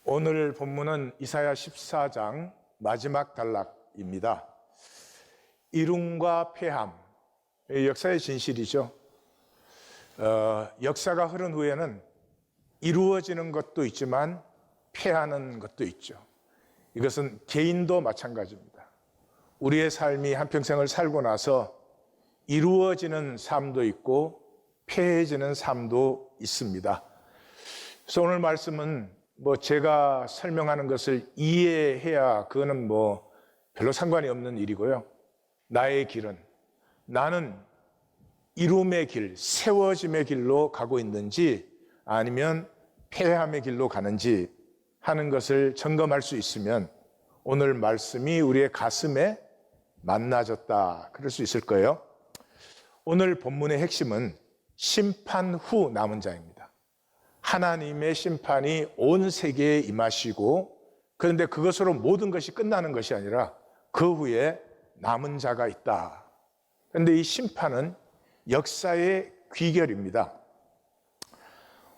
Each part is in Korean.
오늘 본문은 이사야 14장 마지막 단락입니다. 이룬과 패함, 역사의 진실이죠. 역사가 흐른 후에는 이루어지는 것도 있지만 패하는 것도 있죠. 이것은 개인도 마찬가지입니다. 우리의 삶이 한평생을 살고 나서 이루어지는 삶도 있고 패해지는 삶도 있습니다. 그래서 오늘 말씀은 제가 설명하는 것을 이해해야 그거는 별로 상관이 없는 일이고요. 나의 길은 나는 이룸의 길, 세워짐의 길로 가고 있는지 아니면 패함의 길로 가는지 하는 것을 점검할 수 있으면 오늘 말씀이 우리의 가슴에 만나졌다 그럴 수 있을 거예요. 오늘 본문의 핵심은 심판 후 남은 자입니다. 하나님의 심판이 온 세계에 임하시고, 그런데 그것으로 모든 것이 끝나는 것이 아니라 그 후에 남은 자가 있다. 그런데 이 심판은 역사의 귀결입니다.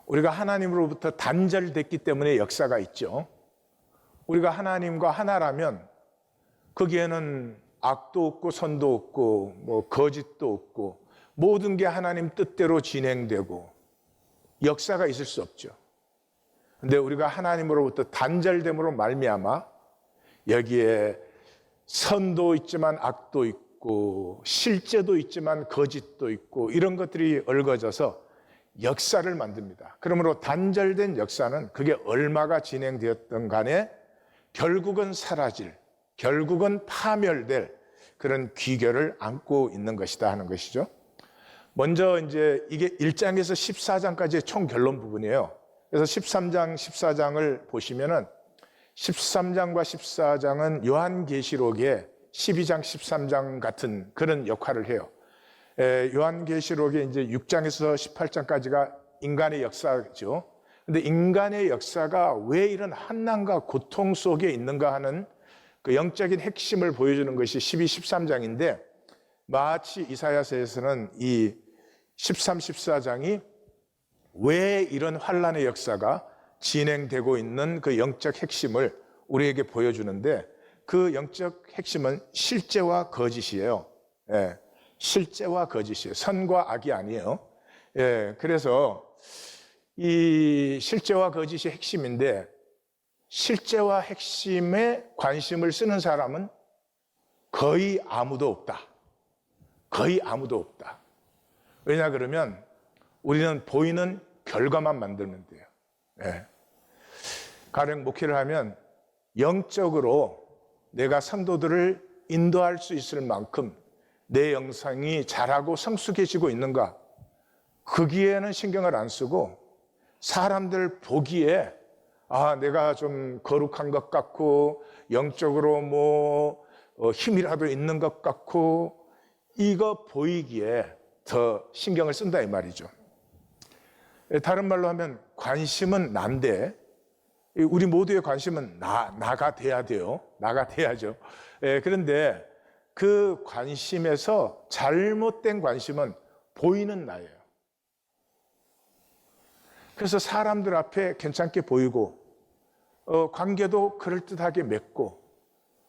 우리가 하나님으로부터 단절됐기 때문에 역사가 있죠. 우리가 하나님과 하나라면 거기에는 악도 없고 선도 없고 거짓도 없고 모든 게 하나님 뜻대로 진행되고 역사가 있을 수 없죠. 그런데 우리가 하나님으로부터 단절됨으로 말미암아 여기에 선도 있지만 악도 있고 실제도 있지만 거짓도 있고 이런 것들이 얽어져서 역사를 만듭니다. 그러므로 단절된 역사는 그게 얼마가 진행되었던 간에 결국은 사라질, 결국은 파멸될 그런 귀결을 안고 있는 것이다 하는 것이죠. 먼저 이제 이게 1장에서 14장까지의 총 결론 부분이에요. 그래서 13장, 14장을 보시면은 13장과 14장은 요한계시록의 12장, 13장 같은 그런 역할을 해요. 요한계시록의 이제 6장에서 18장까지가 인간의 역사죠. 근데 인간의 역사가 왜 이런 환난과 고통 속에 있는가 하는 그 영적인 핵심을 보여주는 것이 12, 13장인데 마치 이사야서에서는 이 13, 14장이 왜 이런 환난의 역사가 진행되고 있는 그 영적 핵심을 우리에게 보여주는데 그 영적 핵심은 실제와 거짓이에요. 실제와 거짓이에요. 선과 악이 아니에요. 그래서 이 실제와 거짓이 핵심인데 실제와 핵심에 관심을 쓰는 사람은 거의 아무도 없다. 거의 아무도 없다. 왜냐 그러면 우리는 보이는 결과만 만들면 돼요. 가령 목회를 하면 영적으로 내가 성도들을 인도할 수 있을 만큼 내 영성이 자라고 성숙해지고 있는가, 거기에는 신경을 안 쓰고 사람들 보기에 내가 좀 거룩한 것 같고 영적으로 힘이라도 있는 것 같고 이거 보이기에 더 신경을 쓴다 이 말이죠. 다른 말로 하면 관심은 난데 우리 모두의 관심은 나가 돼야 돼요. 나가 돼야죠. 그런데 그 관심에서 잘못된 관심은 보이는 나예요. 그래서 사람들 앞에 괜찮게 보이고 관계도 그럴듯하게 맺고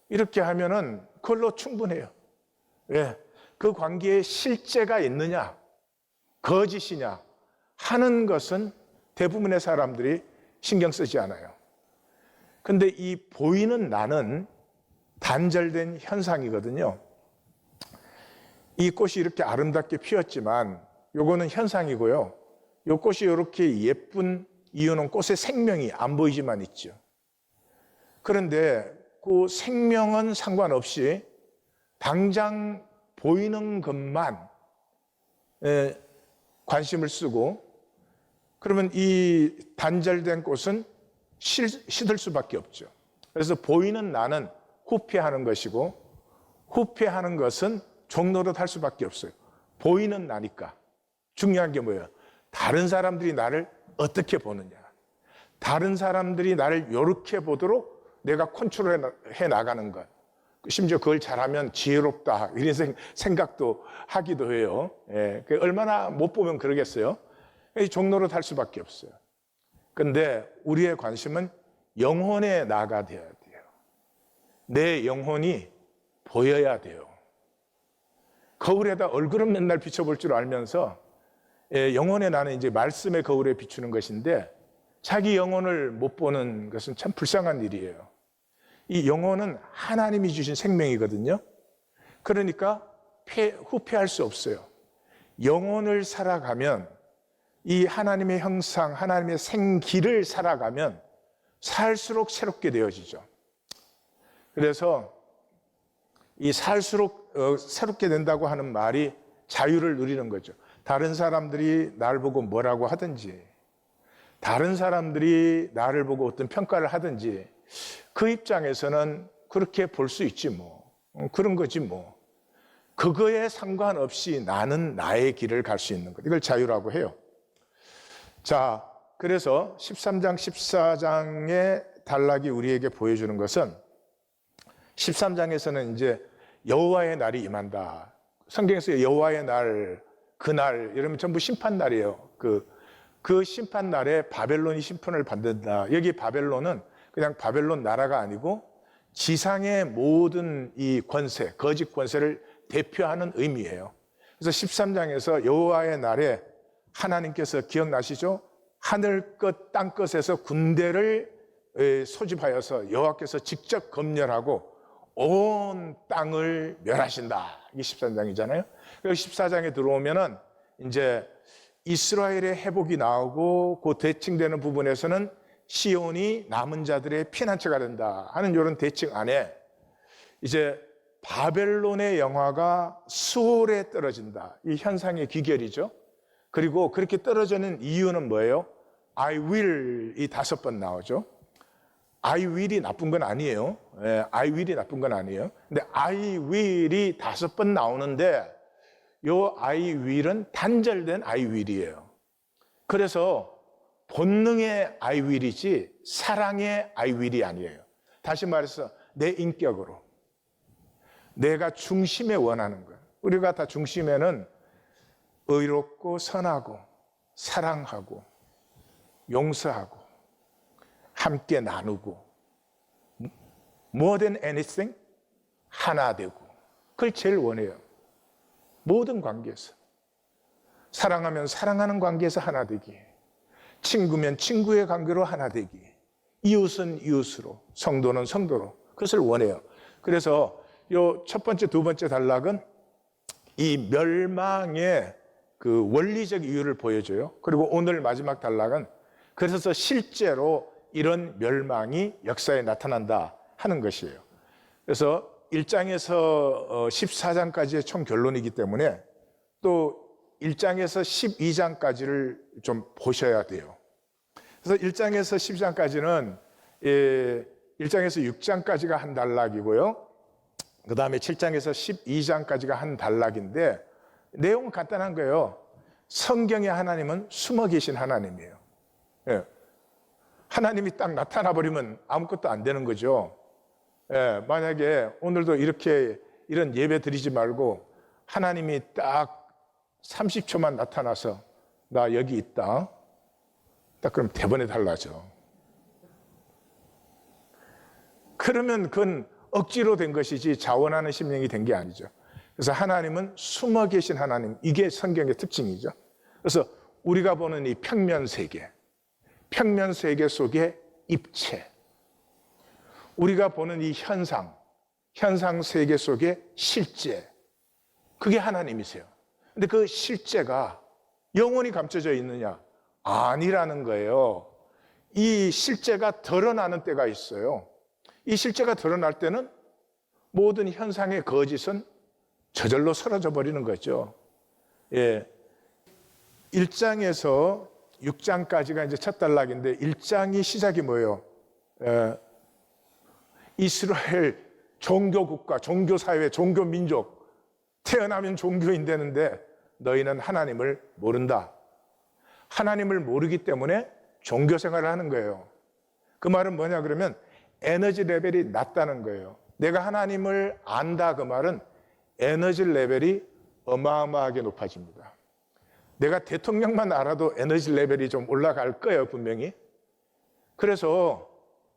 이렇게 하면은 그걸로 충분해요. 그 관계에 실제가 있느냐 거짓이냐 하는 것은 대부분의 사람들이 신경 쓰지 않아요. 근데 이 보이는 나는 단절된 현상이거든요. 이 꽃이 이렇게 아름답게 피었지만 요거는 현상이고요. 요 꽃이 이렇게 예쁜 이유는 꽃의 생명이 안 보이지만 있죠. 그런데 그 생명은 상관없이 당장 보이는 것만 관심을 쓰고 그러면 이 단절된 꽃은 시들 수밖에 없죠. 그래서 보이는 나는 후패하는 것이고 후패하는 것은 종노릇 할 수밖에 없어요. 보이는 나니까. 중요한 게 뭐예요? 다른 사람들이 나를 어떻게 보느냐, 다른 사람들이 나를 이렇게 보도록 내가 컨트롤해 나가는 것, 심지어 그걸 잘하면 지혜롭다 이런 생각도 하기도 해요. 얼마나 못 보면 그러겠어요. 종노릇 할 수밖에 없어요. 그런데 우리의 관심은 영혼의 나가 되어야 돼요. 내 영혼이 보여야 돼요. 거울에다 얼굴은 맨날 비춰볼 줄 알면서 영혼의 나는 이제 말씀의 거울에 비추는 것인데 자기 영혼을 못 보는 것은 참 불쌍한 일이에요. 이 영혼은 하나님이 주신 생명이거든요. 그러니까 후회할 수 없어요. 영혼을 살아가면 이 하나님의 형상, 하나님의 생기를 살아가면 살수록 새롭게 되어지죠. 그래서 이 살수록 새롭게 된다고 하는 말이 자유를 누리는 거죠. 다른 사람들이 나를 보고 뭐라고 하든지, 다른 사람들이 나를 보고 어떤 평가를 하든지 그 입장에서는 그렇게 볼 수 있지 뭐. 그런 거지 뭐. 그거에 상관없이 나는 나의 길을 갈 수 있는 것. 이걸 자유라고 해요. 자, 그래서 13장, 14장의 단락이 우리에게 보여주는 것은 13장에서는 이제 여호와의 날이 임한다. 성경에서 여호와의 날, 그날 이러면 전부 심판날이에요. 그 심판날에 바벨론이 심판을 받는다. 여기 바벨론은 그냥 바벨론 나라가 아니고 지상의 모든 이 권세, 거짓 권세를 대표하는 의미예요. 그래서 13장에서 여호와의 날에 하나님께서 기억나시죠? 하늘 끝, 땅 끝에서 군대를 소집하여서 여호와께서 직접 검열하고 온 땅을 멸하신다. 이게 13장이잖아요. 그래서 14장에 들어오면은 이제 이스라엘의 회복이 나오고 그 대칭되는 부분에서는 시온이 남은 자들의 피난처가 된다 하는 이런 대칭 안에 이제 바벨론의 영화가 수월에 떨어진다. 이 현상의 귀결이죠. 그리고 그렇게 떨어지는 이유는 뭐예요? I will이 5번 나오죠. I will이 나쁜 건 아니에요. I will이 나쁜 건 아니에요. 근데 I will이 5번 나오는데 요 I will은 단절된 I will이에요. 그래서 본능의 I will이지 사랑의 I will이 아니에요. 다시 말해서 내 인격으로 내가 중심에 원하는 거예요. 우리가 다 중심에는 의롭고 선하고 사랑하고 용서하고 함께 나누고 more than anything 하나 되고 그걸 제일 원해요. 모든 관계에서 사랑하면 사랑하는 관계에서 하나 되기, 친구면 친구의 관계로 하나 되기, 이웃은 이웃으로, 성도는 성도로 그것을 원해요. 그래서 요 첫 번째, 두 번째 단락은 이 멸망의 그 원리적 이유를 보여줘요. 그리고 오늘 마지막 단락은 그래서 실제로 이런 멸망이 역사에 나타난다 하는 것이에요. 그래서 1장에서 14장까지의 총 결론이기 때문에 또 1장에서 12장까지를 좀 보셔야 돼요. 그래서 1장에서 12장까지는 1장에서 6장까지가 한 단락이고요. 그 다음에 7장에서 12장까지가 한 단락인데 내용은 간단한 거예요. 성경의 하나님은 숨어 계신 하나님이에요. 예. 하나님이 딱 나타나 버리면 아무것도 안 되는 거죠. 예. 만약에 오늘도 이런 예배 드리지 말고 하나님이 딱 30초만 나타나서 나 여기 있다. 딱 그럼 대번에 달라져. 그러면 그건 억지로 된 것이지 자원하는 심령이 된 게 아니죠. 그래서 하나님은 숨어 계신 하나님, 이게 성경의 특징이죠. 그래서 우리가 보는 이 평면 세계 속의 입체, 우리가 보는 이 현상 세계 속의 실제, 그게 하나님이세요. 근데 그 실제가 영원히 감춰져 있느냐? 아니라는 거예요. 이 실제가 드러나는 때가 있어요. 이 실제가 드러날 때는 모든 현상의 거짓은 저절로 사라져 버리는 거죠. 예. 1장에서 6장까지가 이제 첫 단락인데 1장이 시작이 뭐예요? 이스라엘 종교국가, 종교사회, 종교민족 태어나면 종교인 되는데 너희는 하나님을 모른다. 하나님을 모르기 때문에 종교생활을 하는 거예요. 그 말은 뭐냐 그러면 에너지 레벨이 낮다는 거예요. 내가 하나님을 안다 그 말은 에너지 레벨이 어마어마하게 높아집니다. 내가 대통령만 알아도 에너지 레벨이 좀 올라갈 거예요, 분명히. 그래서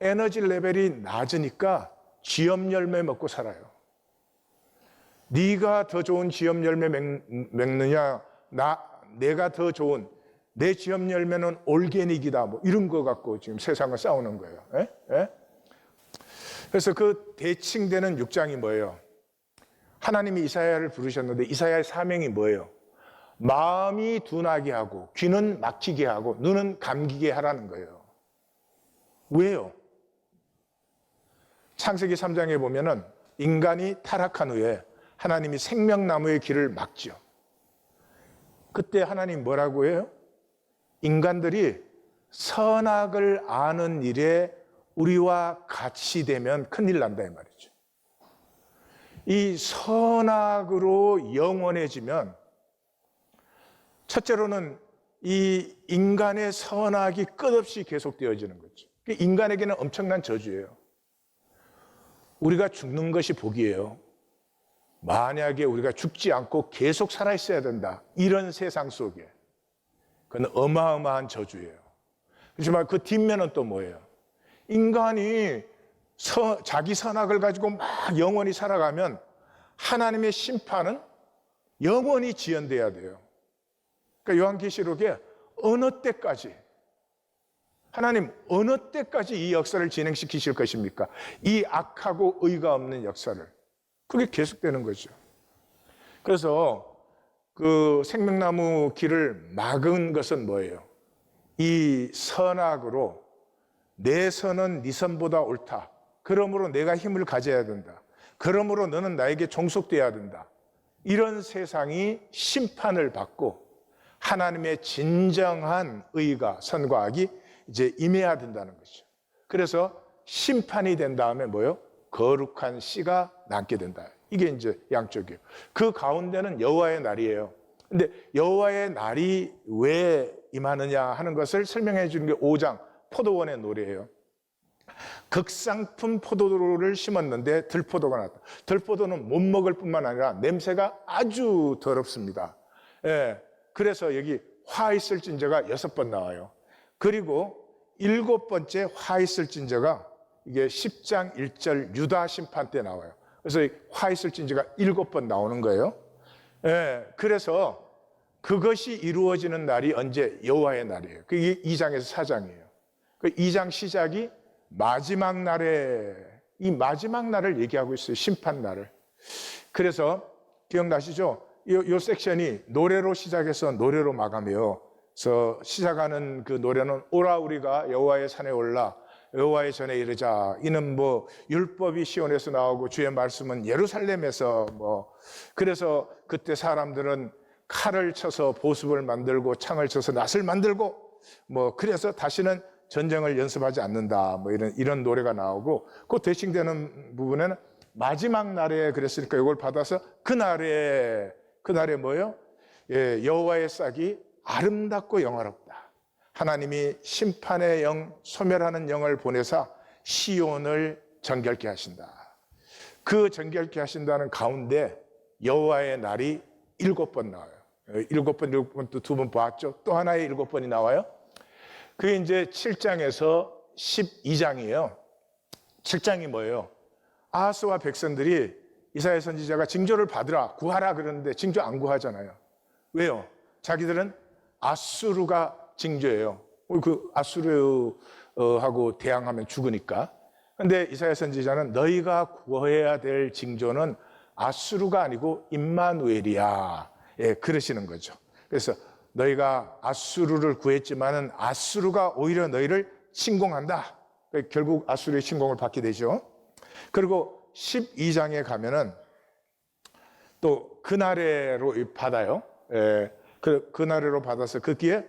에너지 레벨이 낮으니까 쥐염 열매 먹고 살아요. 네가 더 좋은 쥐염 열매 먹느냐, 내가 더 좋은 내 쥐염 열매는 올게닉이다, 뭐 이런 거 갖고 지금 세상을 싸우는 거예요. 그래서 그 대칭되는 6장이 뭐예요? 하나님이 이사야를 부르셨는데 이사야의 사명이 뭐예요? 마음이 둔하게 하고 귀는 막히게 하고 눈은 감기게 하라는 거예요. 왜요? 창세기 3장에 보면은 인간이 타락한 후에 하나님이 생명나무의 길을 막죠. 그때 하나님 뭐라고 해요? 인간들이 선악을 아는 일에 우리와 같이 되면 큰일 난다 이 말이죠. 이 선악으로 영원해지면 첫째로는 이 인간의 선악이 끝없이 계속되어지는 거죠. 인간에게는 엄청난 저주예요. 우리가 죽는 것이 복이에요. 만약에 우리가 죽지 않고 계속 살아있어야 된다, 이런 세상 속에, 그건 어마어마한 저주예요. 그렇지만 그 뒷면은 또 뭐예요? 인간이 자기 선악을 가지고 막 영원히 살아가면 하나님의 심판은 영원히 지연돼야 돼요. 그러니까 요한계시록에 어느 때까지, 하나님 어느 때까지 이 역사를 진행시키실 것입니까? 이 악하고 의가 없는 역사를. 그게 계속되는 거죠. 그래서 그 생명나무 길을 막은 것은 뭐예요? 이 선악으로 내 선은 네 선보다 옳다, 그러므로 내가 힘을 가져야 된다, 그러므로 너는 나에게 종속돼야 된다, 이런 세상이 심판을 받고 하나님의 진정한 의가, 선과 악이 이제 임해야 된다는 거죠. 그래서 심판이 된 다음에 뭐예요? 거룩한 씨가 남게 된다. 이게 이제 양쪽이에요. 그 가운데는 여호와의 날이에요. 근데 여호와의 날이 왜 임하느냐 하는 것을 설명해 주는 게 5장 포도원의 노래예요. 극상품 포도를 심었는데 들포도가 났다. 들포도는 못 먹을 뿐만 아니라 냄새가 아주 더럽습니다. 그래서 여기 화 있을진저가 6번 나와요. 그리고 7번째 화 있을진저가 이게 10장 1절 유다 심판 때 나와요. 그래서 화 있을진저가 7번 나오는 거예요. 그래서 그것이 이루어지는 날이 언제? 여호와의 날이에요. 그게 2장에서 4장이에요. 그 2장 시작이 마지막 날에, 이 마지막 날을 얘기하고 있어요. 심판 날을. 그래서 기억나시죠? 이 섹션이 노래로 시작해서 노래로 마감해요. 그래서 시작하는 그 노래는 오라 우리가 여호와의 산에 올라 여호와의 전에 이르자. 이는 뭐 율법이 시온에서 나오고 주의 말씀은 예루살렘에서 뭐, 그래서 그때 사람들은 칼을 쳐서 보습을 만들고 창을 쳐서 낫을 만들고 뭐, 그래서 다시는 전쟁을 연습하지 않는다, 뭐 이런 노래가 나오고, 그 대칭되는 부분에는 마지막 날에 그랬으니까 이걸 받아서 그날에 뭐예요? 여호와의 싹이 아름답고 영화롭다. 하나님이 심판의 영, 소멸하는 영을 보내사 시온을 정결케 하신다. 그 정결케 하신다는 가운데 여호와의 날이 7번 나와요. 7번 또 2번 봤죠? 또 하나의 7번이 나와요. 그게 이제 7장에서 12장이에요. 7장이 뭐예요? 아하스와 백성들이 이사야 선지자가 징조를 받으라, 구하라 그러는데 징조 안 구하잖아요. 왜요? 자기들은 아수르가 징조예요. 그 아수르하고 대항하면 죽으니까. 근데 이사야 선지자는 너희가 구해야 될 징조는 아수르가 아니고 임마누엘이야. 그러시는 거죠. 그래서 너희가 아수르를 구했지만은 아수르가 오히려 너희를 침공한다. 결국 아수르의 침공을 받게 되죠. 그리고 12장에 가면은 또 그날에로 받아요. 그날에로 받아서 거기에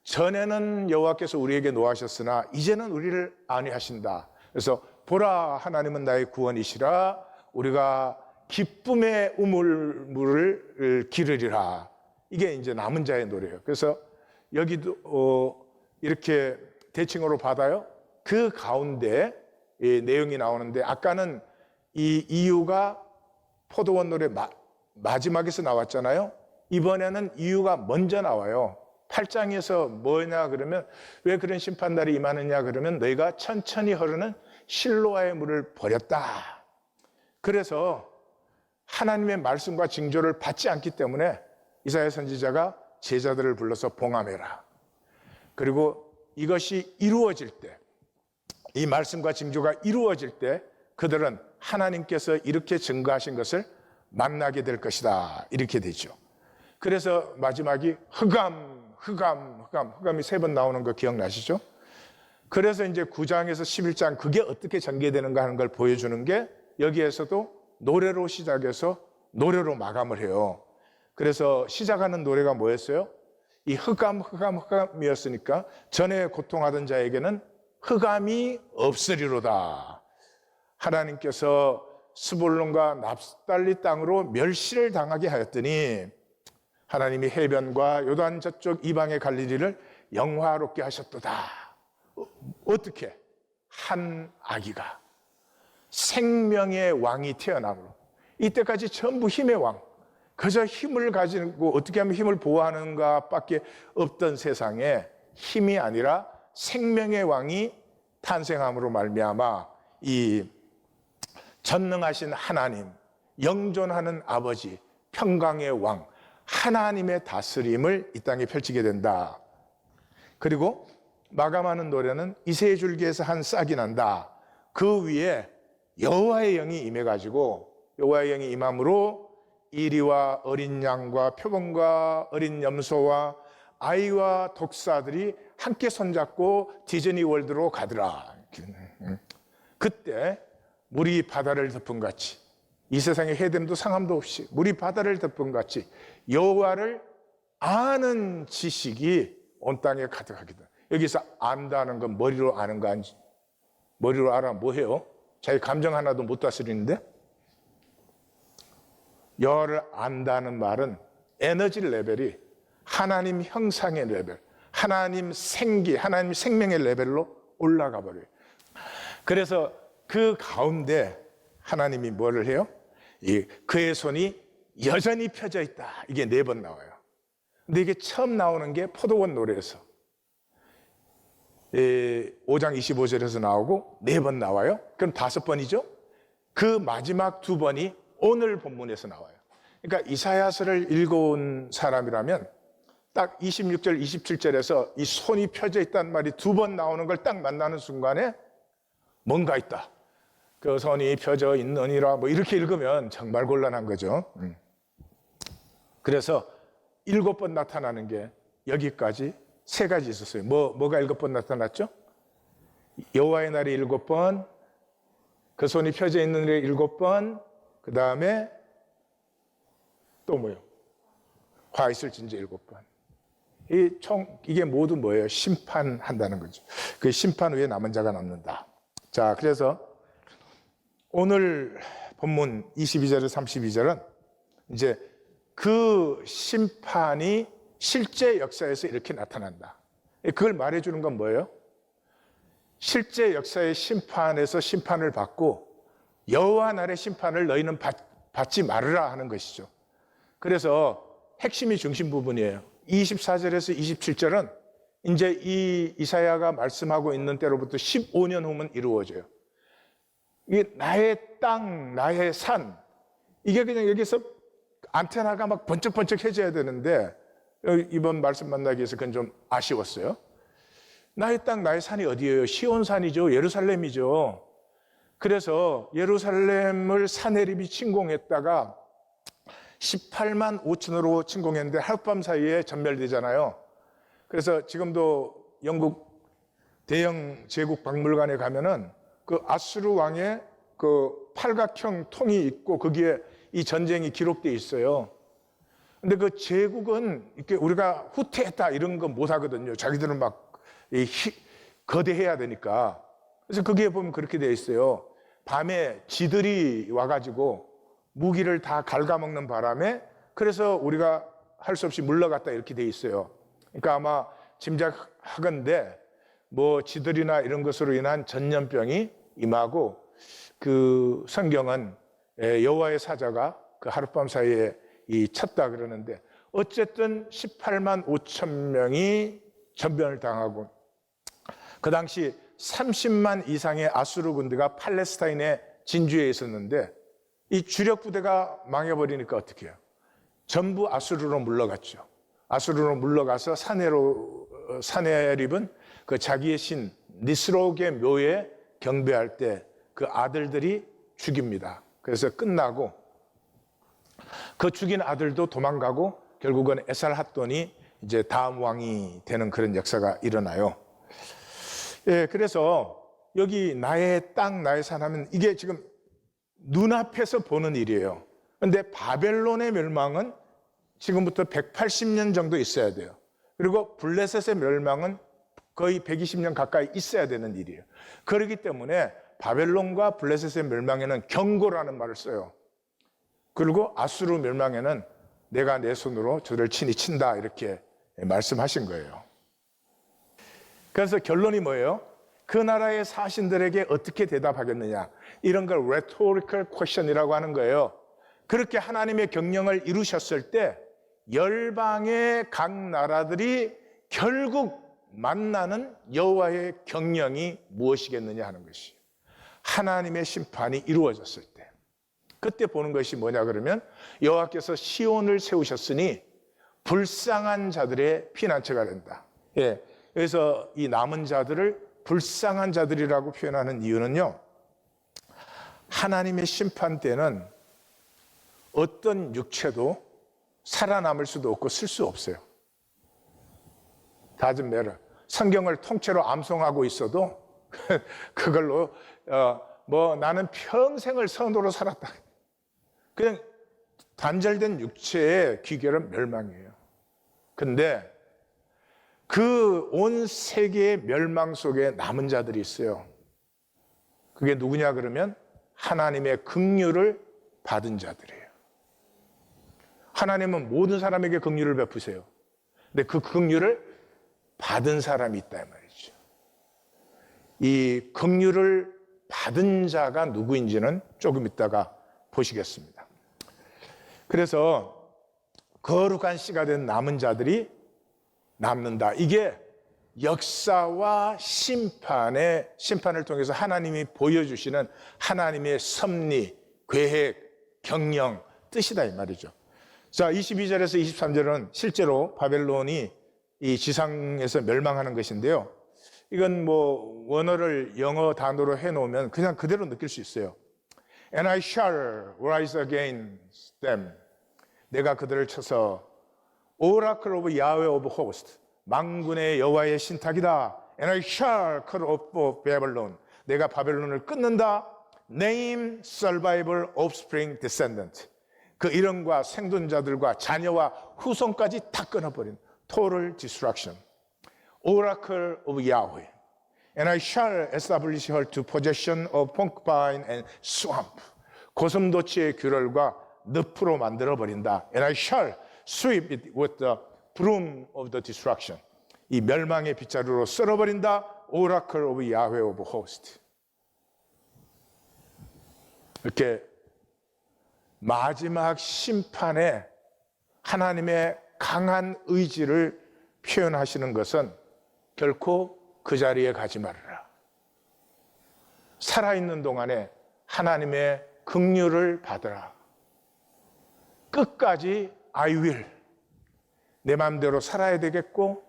전에는 여호와께서 우리에게 노하셨으나 이제는 우리를 안위하신다. 그래서 보라, 하나님은 나의 구원이시라. 우리가 기쁨의 우물물을 기르리라. 이게 이제 남은 자의 노래예요. 그래서 여기도 이렇게 대칭으로 받아요. 그 가운데 내용이 나오는데, 아까는 이 이유가 포도원 노래 마지막에서 나왔잖아요. 이번에는 이유가 먼저 나와요. 8장에서 뭐냐 그러면 왜 그런 심판날이 임하느냐 그러면 너희가 천천히 흐르는 실로아의 물을 버렸다. 그래서 하나님의 말씀과 징조를 받지 않기 때문에 이사야 선지자가 제자들을 불러서 봉함해라. 그리고 이것이 이루어질 때, 이 말씀과 징조가 이루어질 때 그들은 하나님께서 이렇게 증거하신 것을 만나게 될 것이다. 이렇게 되죠. 그래서 마지막이 흑암이 3번 나오는 거 기억나시죠? 그래서 이제 9장에서 11장 그게 어떻게 전개되는가 하는 걸 보여주는 게 여기에서도 노래로 시작해서 노래로 마감을 해요. 그래서 시작하는 노래가 뭐였어요? 이 흑암이었으니까 전에 고통하던 자에게는 흑암이 없으리로다. 하나님께서 스불론과 납달리 땅으로 멸시를 당하게 하였더니 하나님이 해변과 요단 저쪽 이방의 갈릴리를 영화롭게 하셨도다. 어떻게? 한 아기가 생명의 왕이 태어남으로 이때까지 전부 힘의 왕, 그저 힘을 가지고 어떻게 하면 힘을 보호하는가 밖에 없던 세상에 힘이 아니라 생명의 왕이 탄생함으로 말미암아 이 전능하신 하나님, 영존하는 아버지, 평강의 왕, 하나님의 다스림을 이 땅에 펼치게 된다. 그리고 마감하는 노래는 이새의 줄기에서 한 싹이 난다. 그 위에 여호와의 영이 임해가지고 여호와의 영이 임함으로 이리와 어린 양과 표범과 어린 염소와 아이와 독사들이 함께 손잡고 디즈니 월드로 가더라. 그때 물이 바다를 덮은 같이 이 세상에 해됨도 상함도 없이 물이 바다를 덮은 같이 여호와를 아는 지식이 온 땅에 가득하게 돼. 여기서 안다는 건 머리로 아는 거 아니지? 머리로 알아 뭐해요? 자기 감정 하나도 못 다스리는데? 여호와를 안다는 말은 에너지 레벨이 하나님 형상의 레벨, 하나님 생기, 하나님 생명의 레벨로 올라가 버려요. 그래서 그 가운데 하나님이 뭐를 해요? 그의 손이 여전히 펴져 있다. 이게 4번 나와요. 근데 이게 처음 나오는 게 포도원 노래에서 5장 25절에서 나오고 4번 나와요. 그럼 5번이죠? 그 마지막 2번이 오늘 본문에서 나와요. 그러니까 이사야서를 읽어온 사람이라면 딱 26절, 27절에서 이 손이 펴져 있다는 말이 2번 나오는 걸 딱 만나는 순간에 뭔가 있다. 그 손이 펴져 있느니라 뭐 이렇게 읽으면 정말 곤란한 거죠. 그래서 7번 나타나는 게 여기까지 3가지 있었어요. 뭐가 7번 나타났죠? 여호와의 날이 7번, 그 손이 펴져 있는 일에 7번, 그 다음에 또 뭐요? 화 있을 진저 7번. 이게 모두 뭐예요? 심판한다는 거죠. 그 심판 후에 남은 자가 남는다. 자, 그래서 오늘 본문 22절에서 32절은 이제 그 심판이 실제 역사에서 이렇게 나타난다. 그걸 말해주는 건 뭐예요? 실제 역사의 심판에서 심판을 받고 여호와 날의 심판을 너희는 받지 말으라 하는 것이죠. 그래서 핵심이 중심 부분이에요. 24절에서 27절은 이제 이 이사야가 말씀하고 있는 때로부터 15년 후면 이루어져요. 이게 나의 땅, 나의 산, 이게 그냥 여기서 안테나가 막 번쩍번쩍해져야 되는데 이번 말씀 만나기 위해서 그건 좀 아쉬웠어요. 나의 땅, 나의 산이 어디예요? 시온산이죠. 예루살렘이죠. 그래서 예루살렘을 사내립이 침공했다가 18만 5천으로 침공했는데 하룻밤 사이에 전멸되잖아요. 그래서 지금도 영국 대형 제국 박물관에 가면은 그 아수르 왕의 그 팔각형 통이 있고 거기에 이 전쟁이 기록되어 있어요. 근데 그 제국은 이렇게 우리가 후퇴했다 이런 거 못 하거든요. 자기들은 막 거대해야 되니까. 그래서 거기에 보면 그렇게 되어 있어요. 밤에 쥐들이 와가지고 무기를 다 갉아먹는 바람에 그래서 우리가 할 수 없이 물러갔다 이렇게 되어 있어요. 그러니까 아마 짐작하건대 뭐 쥐들이나 이런 것으로 인한 전염병이 임하고 그 성경은 여호와의 사자가 그 하룻밤 사이에 쳤다 그러는데 어쨌든 18만 5천 명이 전변을 당하고 그 당시 30만 이상의 아수르 군대가 팔레스타인의 진주에 있었는데 이 주력 부대가 망해버리니까 어떻게 해요? 전부 아수르로 물러갔죠. 아수르로 물러가서 사네립은 그 자기의 신 니스록의 묘에 경배할 때 그 아들들이 죽입니다. 그래서 끝나고 그 죽인 아들도 도망가고 결국은 에살핫돈이 이제 다음 왕이 되는 그런 역사가 일어나요. 예, 그래서 여기 나의 땅, 나의 산 하면 이게 지금 눈앞에서 보는 일이에요. 그런데 바벨론의 멸망은 지금부터 180년 정도 있어야 돼요. 그리고 블레셋의 멸망은 거의 120년 가까이 있어야 되는 일이에요. 그렇기 때문에 바벨론과 블레셋의 멸망에는 경고라는 말을 써요. 그리고 아수르 멸망에는 내가 내 손으로 저를 친히 친다 이렇게 말씀하신 거예요. 그래서 결론이 뭐예요? 그 나라의 사신들에게 어떻게 대답하겠느냐, 이런 걸 rhetorical question이라고 하는 거예요. 그렇게 하나님의 경영을 이루셨을 때 열방의 각 나라들이 결국 만나는 여호와의 경영이 무엇이겠느냐 하는 것이, 하나님의 심판이 이루어졌을 때 그때 보는 것이 뭐냐 그러면, 여호와께서 시온을 세우셨으니 불쌍한 자들의 피난처가 된다. 예, 그래서 이 남은 자들을 불쌍한 자들이라고 표현하는 이유는요, 하나님의 심판 때는 어떤 육체도 살아남을 수도 없고 쓸 수 없어요. 다즘 매러 성경을 통째로 암송하고 있어도 그걸로 나는 평생을 선으로 살았다, 그냥 단절된 육체의 귀결은 멸망이에요. 근데 그 온 세계의 멸망 속에 남은 자들이 있어요. 그게 누구냐 그러면 하나님의 긍휼을 받은 자들이에요. 하나님은 모든 사람에게 긍휼을 베푸세요. 근데 그 긍휼을 받은 사람이 있다 이 말이죠. 이 긍휼을 받은 자가 누구인지는 조금 이따가 보시겠습니다. 그래서 거룩한 씨가 된 남은 자들이 남는다. 이게 역사와 심판을 통해서 하나님이 보여주시는 하나님의 섭리, 계획, 경영, 뜻이다 이 말이죠. 자, 22절에서 23절은 실제로 바벨론이 이 지상에서 멸망하는 것인데요. 이건 원어를 영어 단어로 해놓으면 그냥 그대로 느낄 수 있어요. And I shall rise against them. 내가 그들을 쳐서 Oracle of Yahweh of Hosts, 만군의 여호와의 신탁이다. And I shall cut off Babylon. 내가 바벨론을 끊는다. Name, survival, offspring, descendant. 그 이름과 생존자들과 자녀와 후손까지 다 끊어버린 total destruction. Oracle of Yahweh. And I shall establish her to possession of porcupine and swamp. 고슴도치의 귤을과 늪으로 만들어버린다. And I shall sweep it with the broom of the destruction. 이 멸망의 빗자루로 쓸어버린다. Oracle of Yahweh of hosts. 이렇게 마지막 심판에 하나님의 강한 의지를 표현하시는 것은 결코 그 자리에 가지 말아라. 살아있는 동안에 하나님의 긍휼을 받으라. 끝까지 I will. 내 마음대로 살아야 되겠고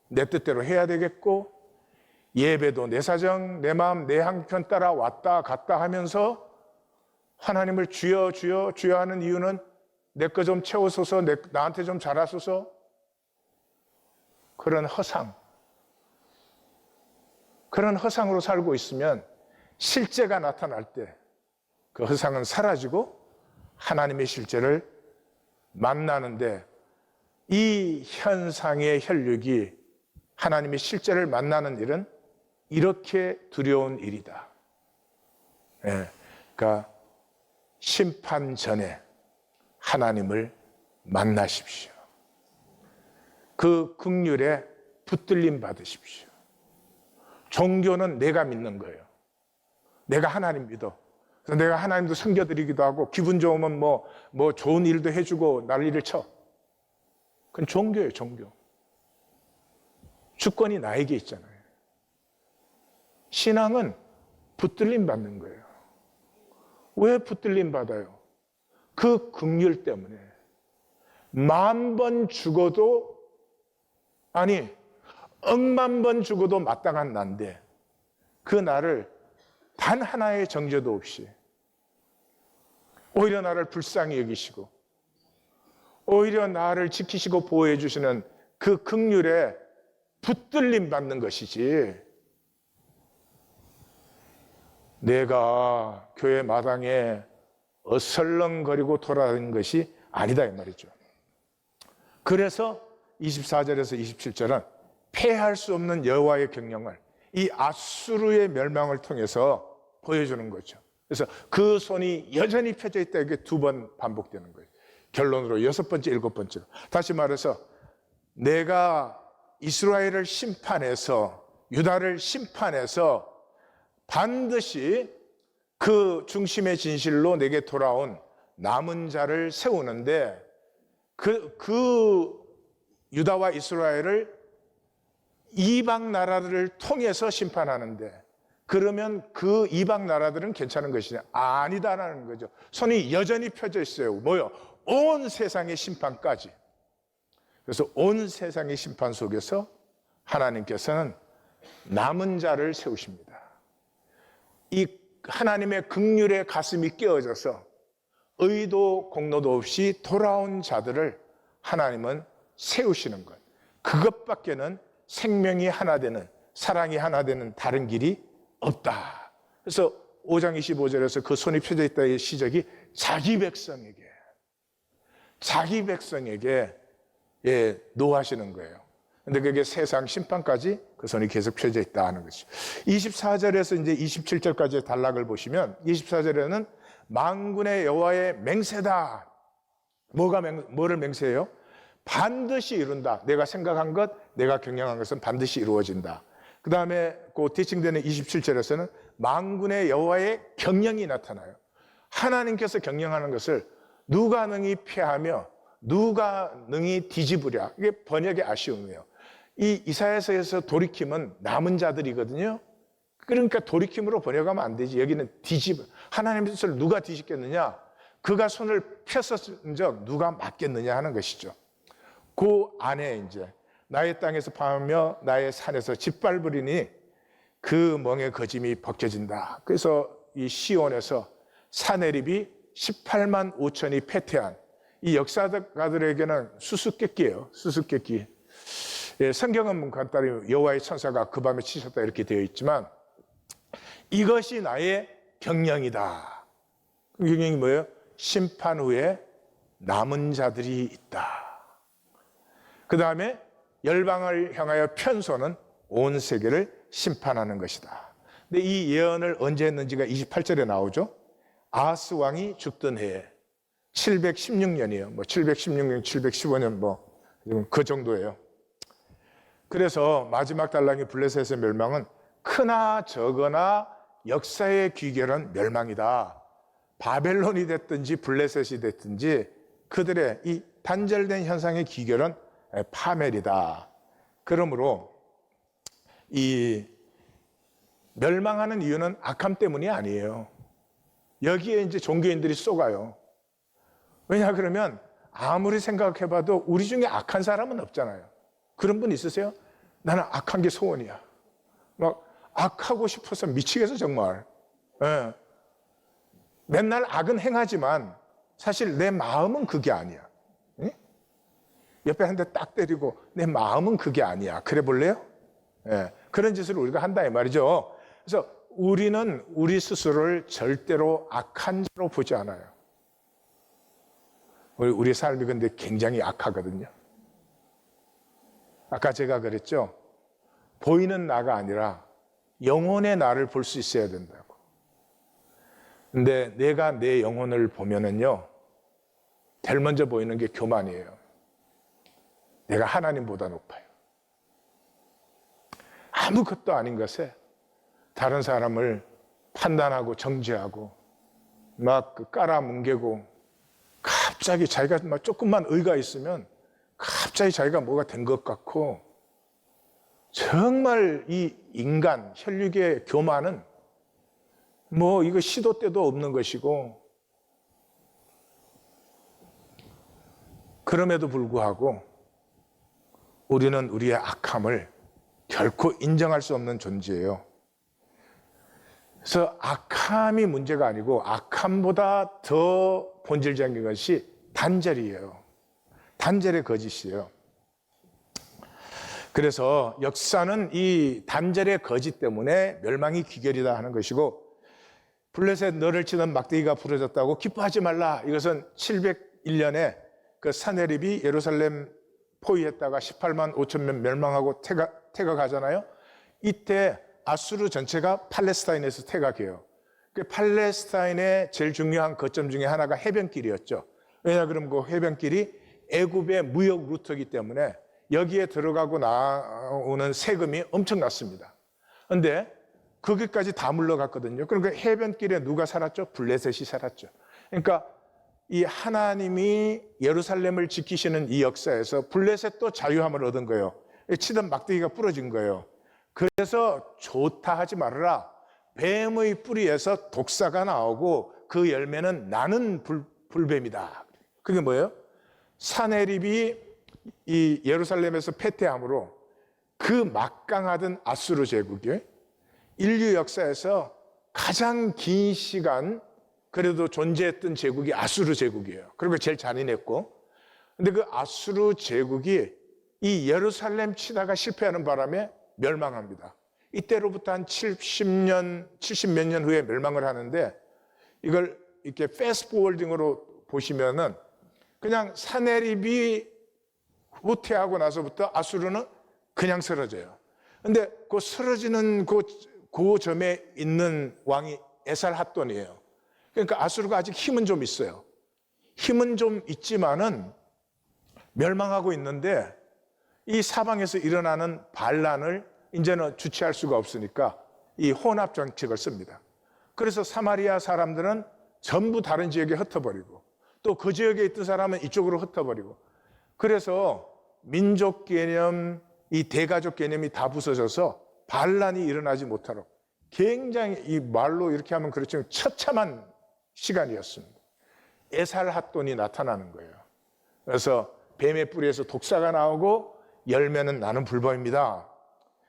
내 뜻대로 해야 되겠고 예배도 내 사정 내 마음 내 한편 따라 왔다 갔다 하면서 하나님을 주여 주여 주여 하는 이유는 내 거 좀 채우소서, 나한테 좀 잘하소서, 그런 허상으로 살고 있으면 실제가 나타날 때 그 허상은 사라지고 하나님의 실제를 만나는데, 이 현상의 혈육이 하나님의 실제를 만나는 일은 이렇게 두려운 일이다. 예, 그러니까 심판 전에 하나님을 만나십시오. 그 긍휼에 붙들림 받으십시오. 종교는 내가 믿는 거예요. 내가 하나님 믿어. 그래서 내가 하나님도 섬겨드리기도 하고 기분 좋으면 뭐 좋은 일도 해주고 난리를 쳐. 그건 종교예요, 종교. 주권이 나에게 있잖아요. 신앙은 붙들림 받는 거예요. 왜 붙들림 받아요? 그 긍휼 때문에. 10,000번 죽어도, 아니 10,000,000번 죽어도 마땅한 난데 그 나를 단 하나의 정죄도 없이 오히려 나를 불쌍히 여기시고 오히려 나를 지키시고 보호해 주시는 그 긍휼에 붙들림 받는 것이지, 내가 교회 마당에 어설렁거리고 돌아다니는 것이 아니다 이 말이죠. 그래서 24절에서 27절은 패할 수 없는 여호와의 경영을 이 아수르의 멸망을 통해서 보여주는 거죠. 그래서 그 손이 여전히 펴져 있다, 이게 2번 반복되는 거예요. 결론으로 6번째, 7번째로. 다시 말해서 내가 이스라엘을 심판해서, 유다를 심판해서 반드시 그 중심의 진실로 내게 돌아온 남은 자를 세우는데, 그 유다와 이스라엘을 이방 나라들을 통해서 심판하는데, 그러면 그 이방 나라들은 괜찮은 것이냐? 아니다라는 거죠. 손이 여전히 펴져 있어요. 뭐요? 온 세상의 심판까지. 그래서 온 세상의 심판 속에서 하나님께서는 남은 자를 세우십니다. 이 하나님의 긍휼의 가슴이 깨어져서 의도 공로도 없이 돌아온 자들을 하나님은 세우시는 것. 그것밖에는 생명이 하나 되는, 사랑이 하나 되는 다른 길이 없다. 그래서 5장 25절에서 그 손이 펴져 있다의 시작이 자기 백성에게 노하시는 거예요. 근데 그게 세상 심판까지 그 손이 계속 펴져 있다 하는 것이죠. 24절에서 이제 27절까지의 단락을 보시면, 24절에는 만군의 여호와의 맹세다. 뭐를 맹세해요? 반드시 이룬다. 내가 생각한 것, 내가 경영한 것은 반드시 이루어진다. 그 다음에 그 대칭되는 27절에서는 만군의 여호와의 경영이 나타나요. 하나님께서 경영하는 것을 누가 능히 피하며 누가 능히 뒤집으랴. 이게 번역의 아쉬움이에요. 이 이사야서에서 돌이킴은 남은 자들이거든요. 그러니까 돌이킴으로 번역하면 안 되지. 여기는 뒤집어. 하나님의 뜻을 누가 뒤집겠느냐? 그가 손을 폈었은 적 누가 막겠느냐 하는 것이죠. 그 안에 이제 나의 땅에서 파며 나의 산에서 짓밟으리니 그 멍에 거짐이 벗겨진다. 그래서 이 시온에서 사내립이 18만 5천이 패퇴한 이 역사가들에게는 수수께끼예요. 수수께끼. 예, 성경은 간단히 여호와의 천사가 그 밤에 치셨다 이렇게 되어 있지만, 이것이 나의 경영이다. 그 경영이 뭐예요? 심판 후에 남은 자들이 있다. 그 다음에 열방을 향하여 편소는 온 세계를 심판하는 것이다. 근데 이 예언을 언제 했는지가 28절에 나오죠. 아하스 왕이 죽던 해에 716년이에요. 뭐 716년, 715년 뭐 그 정도예요. 그래서 마지막 단락의 블레셋의 멸망은 크나 적으나 역사의 귀결은 멸망이다. 바벨론이 됐든지 블레셋이 됐든지 그들의 이 단절된 현상의 귀결은 파멸이다. 그러므로 이 멸망하는 이유는 악함 때문이 아니에요. 여기에 이제 종교인들이 쏘가요. 왜냐 그러면 아무리 생각해봐도 우리 중에 악한 사람은 없잖아요. 그런 분 있으세요? 나는 악한 게 소원이야. 막 악하고 싶어서 미치겠어 정말. 예. 맨날 악은 행하지만 사실 내 마음은 그게 아니야. 예? 옆에 한 대 딱 때리고 내 마음은 그게 아니야. 그래 볼래요? 예. 그런 짓을 우리가 한다 이 말이죠. 그래서 우리는 우리 스스로를 절대로 악한 자로 보지 않아요. 우리 삶이 근데 굉장히 악하거든요. 아까 제가 그랬죠. 보이는 나가 아니라 영혼의 나를 볼 수 있어야 된다고. 근데 내가 내 영혼을 보면은요, 제일 먼저 보이는 게 교만이에요. 내가 하나님보다 높아요. 아무것도 아닌 것에 다른 사람을 판단하고 정죄하고 막 깔아뭉개고, 갑자기 자기가 막 조금만 의가 있으면 갑자기 갑자기 자기가 뭐가 된 것 같고, 정말 이 인간 혈육의 교만은 뭐 이거 시도 때도 없는 것이고, 그럼에도 불구하고 우리는 우리의 악함을 결코 인정할 수 없는 존재예요. 그래서 악함이 문제가 아니고 악함보다 더 본질적인 것이 단절이에요. 단절의 거짓이에요. 그래서 역사는 이 단절의 거짓 때문에 멸망이 귀결이다 하는 것이고, 블레셋 너를 치던 막대기가 부러졌다고 기뻐하지 말라. 이것은 701년에 그 사네립이 예루살렘 포위했다가 18만 5천 명 멸망하고 퇴각하잖아요. 이때 아수르 전체가 팔레스타인에서 퇴각해요. 그 팔레스타인의 제일 중요한 거점 중에 하나가 해변길이었죠. 왜냐 그러면 그 해변길이 애굽의 무역 루트이기 때문에 여기에 들어가고 나오는 세금이 엄청났습니다. 그런데 거기까지 다 물러갔거든요. 그러니까 해변길에 누가 살았죠? 블레셋이 살았죠. 그러니까 이 하나님이 예루살렘을 지키시는 이 역사에서 블레셋도 자유함을 얻은 거예요. 치던 막대기가 부러진 거예요. 그래서 좋다 하지 말아라. 뱀의 뿌리에서 독사가 나오고 그 열매는 나는 불뱀이다. 그게 뭐예요? 사네립이 이 예루살렘에서 패퇴함으로 그 막강하던 아수르 제국이 인류 역사에서 가장 긴 시간 그래도 존재했던 제국이 아수르 제국이에요. 그리고 제일 잔인했고, 근데 그 아수르 제국이 이 예루살렘 치다가 실패하는 바람에 멸망합니다. 이때로부터 한 70몇 년 후에 멸망을 하는데, 이걸 이렇게 패스트 포워딩으로 보시면은 그냥 사네립이 후퇴하고 나서부터 아수르는 그냥 쓰러져요. 근데 그 쓰러지는 그 점에 있는 왕이 에살핫돈이에요. 그러니까 아수르가 아직 힘은 좀 있어요. 힘은 좀 있지만은 멸망하고 있는데 이 사방에서 일어나는 반란을 이제는 주체할 수가 없으니까 이 혼합 정책을 씁니다. 그래서 사마리아 사람들은 전부 다른 지역에 흩어버리고 또 그 지역에 있던 사람은 이쪽으로 흩어버리고, 그래서 민족 개념, 이 대가족 개념이 다 부서져서 반란이 일어나지 못하도록 굉장히, 이 말로 이렇게 하면 그렇지만 처참한 시간이었습니다. 에살핫돈이 나타나는 거예요. 그래서 뱀의 뿌리에서 독사가 나오고 열매는 나는 불법입니다.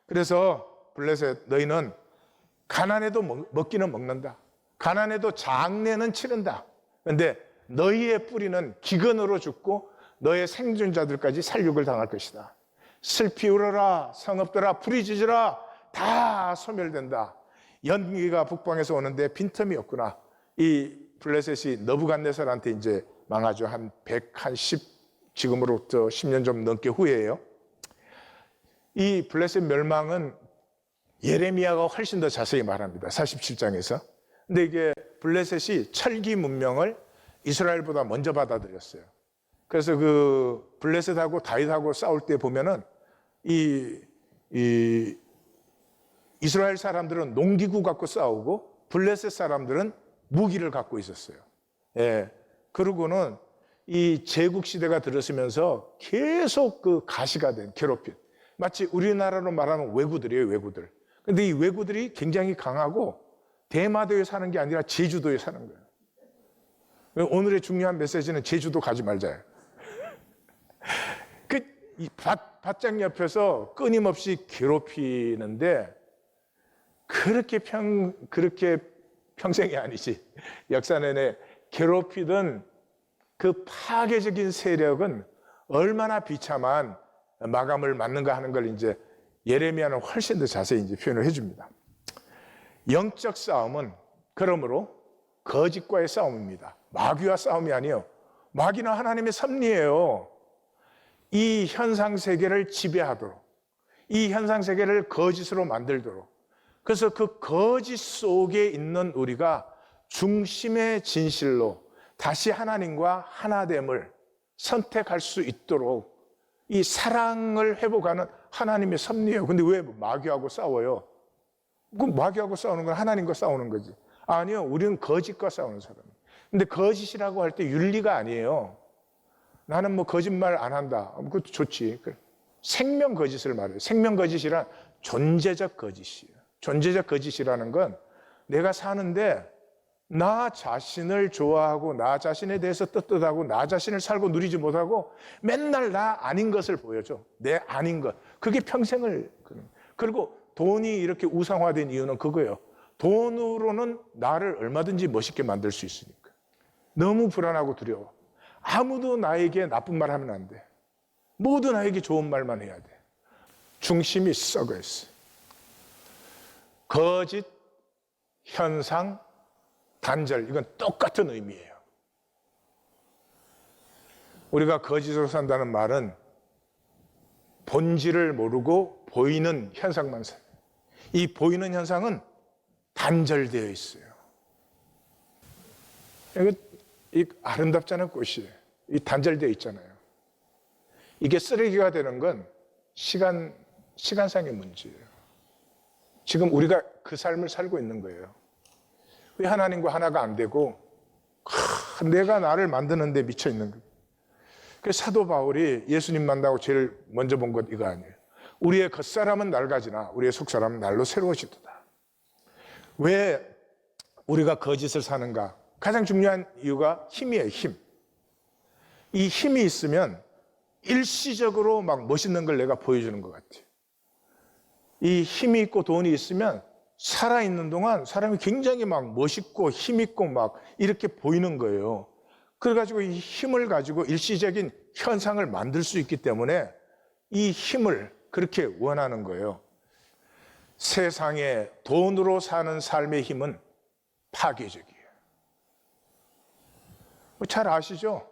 그래서 블레셋 너희는 가난해도 먹기는 먹는다. 가난해도 장례는 치른다. 그런데 너희의 뿌리는 기근으로 죽고 너의 생존자들까지 살육을 당할 것이다. 슬피 울어라, 성읍들아 불이 지지라, 다 소멸된다. 연기가 북방에서 오는데 빈틈이 없구나. 이 블레셋이 너부갓네살한테 이제 망하죠. 한 110, 지금으로부터 10년 좀 넘게 후에예요. 이 블레셋 멸망은 예레미야가 훨씬 더 자세히 말합니다. 47장에서. 근데 이게 블레셋이 철기 문명을 이스라엘보다 먼저 받아들였어요. 그래서 그 블레셋하고 다윗하고 싸울 때 보면은 이 이스라엘 사람들은 농기구 갖고 싸우고 블레셋 사람들은 무기를 갖고 있었어요. 예. 그러고는 이 제국 시대가 들어서면서 계속 그 가시가 된 괴롭힘. 마치 우리나라로 말하면 왜구들이에요, 왜구들. 근데 이 왜구들이 굉장히 강하고 대마도에 사는 게 아니라 제주도에 사는 거예요. 오늘의 중요한 메시지는 제주도 가지 말자예요. 이 밭장 옆에서 끊임없이 괴롭히는데 그렇게 평생이 아니지. 역사 내내 괴롭히던 그 파괴적인 세력은 얼마나 비참한 마감을 맞는가 하는 걸 이제 예레미야는 훨씬 더 자세히 이제 표현을 해줍니다. 영적 싸움은 그러므로 거짓과의 싸움입니다. 마귀와 싸움이 아니에요. 마귀는 하나님의 섭리예요. 이 현상 세계를 지배하도록, 이 현상 세계를 거짓으로 만들도록. 그래서 그 거짓 속에 있는 우리가 중심의 진실로 다시 하나님과 하나됨을 선택할 수 있도록 이 사랑을 회복하는 하나님의 섭리예요. 근데 왜 마귀하고 싸워요? 그 마귀하고 싸우는 건 하나님과 싸우는 거지. 아니요, 우리는 거짓과 싸우는 사람이에요. 근데 거짓이라고 할 때 윤리가 아니에요. 나는 뭐 거짓말 안 한다. 그것도 좋지. 생명 거짓을 말해요. 생명 거짓이란 존재적 거짓이에요. 존재적 거짓이라는 건 내가 사는데 나 자신을 좋아하고 나 자신에 대해서 떳떳하고 나 자신을 살고 누리지 못하고 맨날 나 아닌 것을 보여줘. 내 아닌 것. 그게 평생을. 그리고 돈이 이렇게 우상화된 이유는 그거예요. 돈으로는 나를 얼마든지 멋있게 만들 수 있으니까. 너무 불안하고 두려워. 아무도 나에게 나쁜 말 하면 안 돼. 모두 나에게 좋은 말만 해야 돼. 중심이 썩어 있어. 거짓, 현상, 단절, 이건 똑같은 의미예요. 우리가 거짓으로 산다는 말은 본질을 모르고 보이는 현상만 사요. 이 보이는 현상은 단절되어 있어요. 이 아름답잖아요, 꽃이. 이 단절되어 있잖아요. 이게 쓰레기가 되는 건 시간상의 문제예요. 지금 우리가 그 삶을 살고 있는 거예요. 왜 하나님과 하나가 안 되고 내가 나를 만드는데 미쳐 있는 거예요. 그래서 사도 바울이 예수님 만나고 제일 먼저 본 것 이거 아니에요. 우리의 겉사람은 낡아지나 우리의 속사람은 날로 새로워지도다. 왜 우리가 거짓을 사는가? 가장 중요한 이유가 힘이에요. 힘. 이 힘이 있으면 일시적으로 막 멋있는 걸 내가 보여주는 것 같아요. 이 힘이 있고 돈이 있으면 살아있는 동안 사람이 굉장히 막 멋있고 힘있고 막 이렇게 보이는 거예요. 그래가지고 이 힘을 가지고 일시적인 현상을 만들 수 있기 때문에 이 힘을 그렇게 원하는 거예요. 세상에 돈으로 사는 삶의 힘은 파괴적이에요. 잘 아시죠?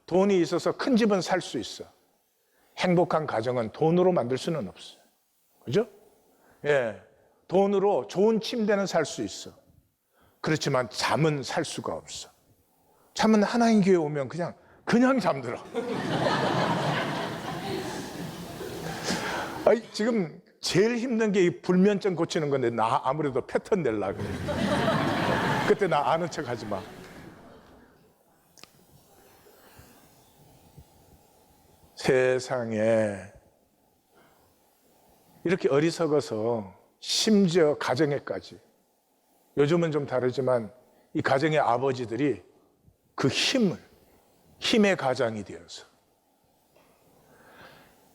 돈이 있어서 큰 집은 살 수 있어. 행복한 가정은 돈으로 만들 수는 없어요. 그죠? 예. 돈으로 좋은 침대는 살 수 있어. 그렇지만 잠은 살 수가 없어. 잠은 하나님 교회 오면 그냥 잠들어. 지금 제일 힘든 게 이 불면증 고치는 건데 나 아무래도 패턴 내려고 그래. 그때 나 아는 척 하지 마. 세상에 이렇게 어리석어서 심지어 가정에까지, 요즘은 좀 다르지만 이 가정의 아버지들이 그 힘의 가장이 되어서,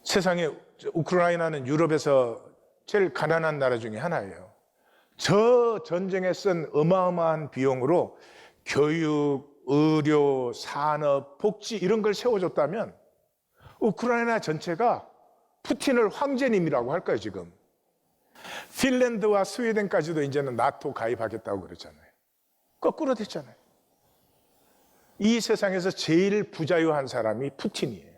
세상에 우크라이나는 유럽에서 제일 가난한 나라 중에 하나예요. 저 전쟁에 쓴 어마어마한 비용으로 교육, 의료, 산업, 복지 이런 걸 세워줬다면 우크라이나 전체가 푸틴을 황제님이라고 할까요, 지금? 핀란드와 스웨덴까지도 이제는 나토 가입하겠다고 그러잖아요. 거꾸로 됐잖아요. 이 세상에서 제일 부자유한 사람이 푸틴이에요.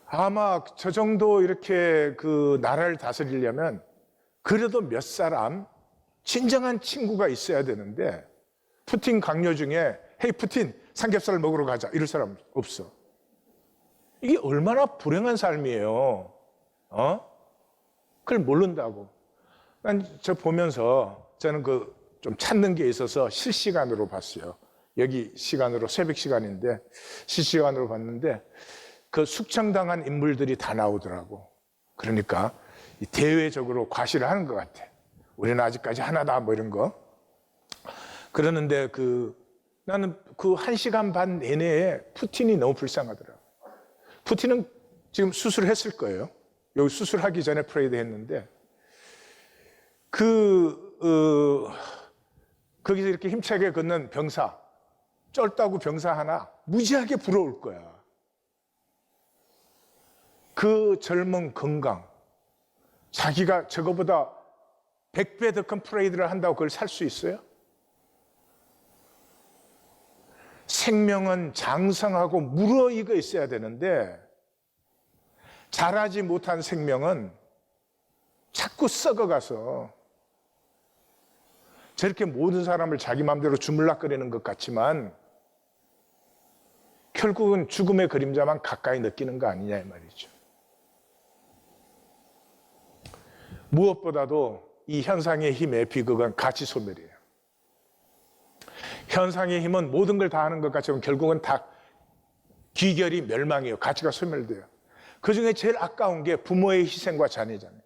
아마 저 정도 이렇게 그 나라를 다스리려면 그래도 몇 사람 진정한 친구가 있어야 되는데, 푸틴 강요 중에 헤이 푸틴 삼겹살 먹으러 가자 이럴 사람 없어. 이게 얼마나 불행한 삶이에요. 그걸 모른다고. 난 저 보면서 저는 좀 찾는 게 있어서 실시간으로 봤어요. 여기 시간으로 새벽 시간인데 실시간으로 봤는데 그 숙청당한 인물들이 다 나오더라고. 그러니까 대외적으로 과시를 하는 것 같아. 우리는 아직까지 하나다 뭐 이런 거. 그러는데 나는 그 1시간 반 내내에 푸틴이 너무 불쌍하더라고. 푸틴은 지금 수술했을 거예요. 여기 수술하기 전에 프레이드 했는데 거기서 이렇게 힘차게 걷는 병사, 쩔다구 병사 하나 무지하게 부러울 거야. 그 젊은 건강, 자기가 저거보다 100배 더 큰 프레이드를 한다고 그걸 살 수 있어요? 생명은 장성하고 무르익어 있어야 되는데 자라지 못한 생명은 자꾸 썩어가서 저렇게 모든 사람을 자기 마음대로 주물락거리는 것 같지만 결국은 죽음의 그림자만 가까이 느끼는 거 아니냐 이 말이죠. 무엇보다도 이 현상의 힘의 비극은 가치 소멸이에요. 현상의 힘은 모든 걸 다 하는 것 같지만 결국은 다 기결이 멸망이에요. 가치가 소멸돼요. 그중에 제일 아까운 게 부모의 희생과 자녀잖아요.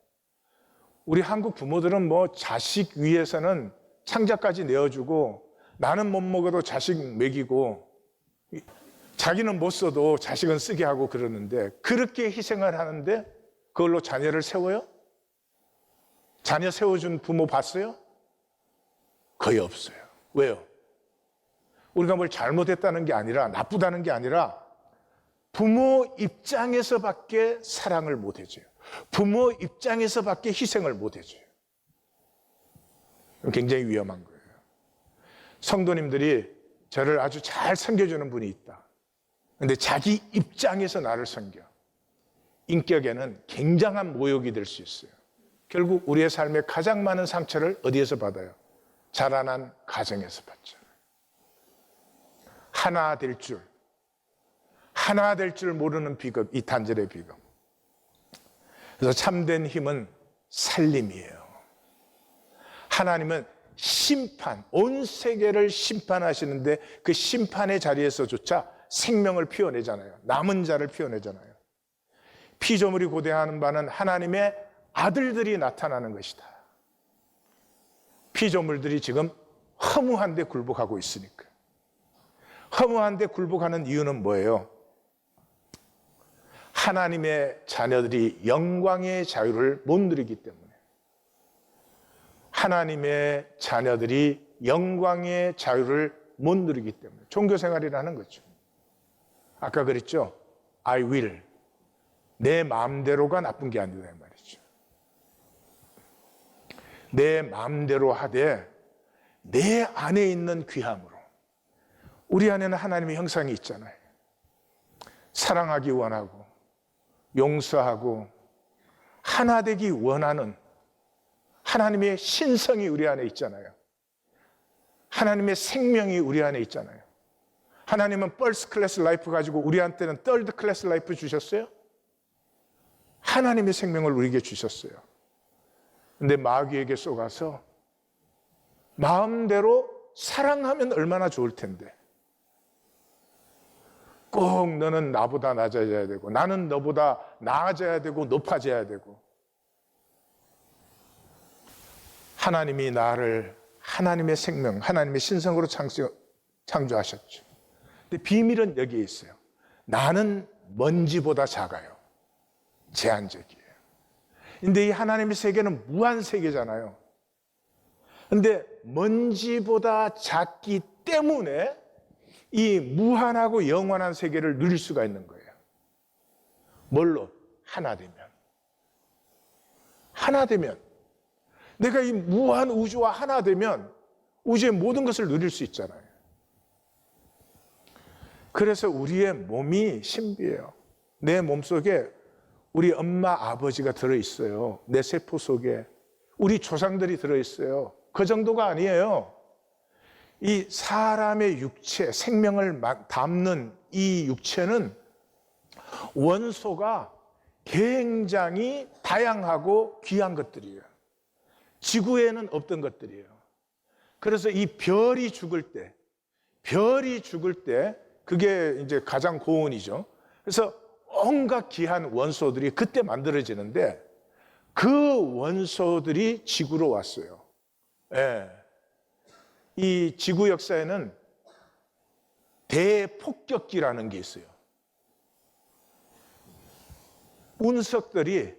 우리 한국 부모들은 뭐 자식 위해서는 창자까지 내어주고 나는 못 먹어도 자식 먹이고 자기는 못 써도 자식은 쓰게 하고 그러는데 그렇게 희생을 하는데 그걸로 자녀를 세워요? 자녀 세워준 부모 봤어요? 거의 없어요. 왜요? 우리가 뭘 잘못했다는 게 아니라 나쁘다는 게 아니라 부모 입장에서밖에 사랑을 못 해줘요. 부모 입장에서밖에 희생을 못 해줘요. 굉장히 위험한 거예요. 성도님들이 저를 아주 잘 섬겨주는 분이 있다. 근데 자기 입장에서 나를 섬겨. 인격에는 굉장한 모욕이 될 수 있어요. 결국 우리의 삶에 가장 많은 상처를 어디에서 받아요? 자라난 가정에서 받죠. 하나 될 줄 모르는 비극, 이 단절의 비극. 그래서 참된 힘은 살림이에요. 하나님은 심판, 온 세계를 심판하시는데 그 심판의 자리에서조차 생명을 피워내잖아요. 남은 자를 피워내잖아요. 피조물이 고대하는 바는 하나님의 아들들이 나타나는 것이다. 피조물들이 지금 허무한 데 굴복하고 있으니까. 허무한 데 굴복하는 이유는 뭐예요? 하나님의 자녀들이 영광의 자유를 못 누리기 때문에. 하나님의 자녀들이 영광의 자유를 못 누리기 때문에. 종교생활이라는 거죠. 아까 그랬죠? I will. 내 마음대로가 나쁜 게 아니다 이 말이죠. 내 마음대로 하되 내 안에 있는 귀함으로. 우리 안에는 하나님의 형상이 있잖아요. 사랑하기 원하고 용서하고 하나 되기 원하는 하나님의 신성이 우리 안에 있잖아요. 하나님의 생명이 우리 안에 있잖아요. 하나님은 퍼스트 클래스 라이프 가지고 우리한테는 third 클래스 라이프 주셨어요? 하나님의 생명을 우리에게 주셨어요. 근데 마귀에게 쏘가서 마음대로 사랑하면 얼마나 좋을 텐데 꼭 너는 나보다 낮아져야 되고 나는 너보다 나아져야 되고 높아져야 되고 하나님이 나를 하나님의 생명, 하나님의 신성으로 창조하셨죠. 근데 비밀은 여기에 있어요. 나는 먼지보다 작아요. 제한적이에요. 근데 이 하나님의 세계는 무한 세계잖아요. 근데 먼지보다 작기 때문에 이 무한하고 영원한 세계를 누릴 수가 있는 거예요. 뭘로? 하나 되면. 하나 되면. 내가 이 무한 우주와 하나 되면 우주의 모든 것을 누릴 수 있잖아요. 그래서 우리의 몸이 신비해요. 내 몸속에 우리 엄마, 아버지가 들어있어요. 내 세포 속에. 우리 조상들이 들어있어요. 그 정도가 아니에요. 이 사람의 육체, 생명을 담는 이 육체는 원소가 굉장히 다양하고 귀한 것들이에요. 지구에는 없던 것들이에요. 그래서 이 별이 죽을 때 그게 이제 가장 고온이죠. 그래서 온갖 귀한 원소들이 그때 만들어지는데 그 원소들이 지구로 왔어요. 예. 이 지구 역사에는 대폭격기라는 게 있어요. 운석들이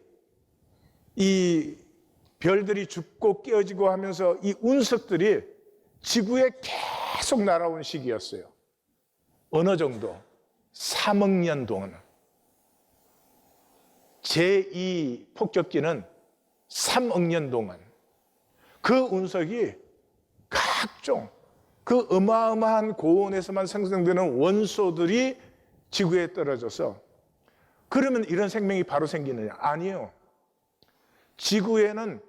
이 별들이 죽고 깨어지고 하면서 이 운석들이 지구에 계속 날아온 시기였어요. 어느 정도? 3억 년 동안. 제2 폭격기는 3억 년 동안 그 운석이 각종 그 어마어마한 고온에서만 생성되는 원소들이 지구에 떨어져서 그러면 이런 생명이 바로 생기느냐? 아니에요. 지구에는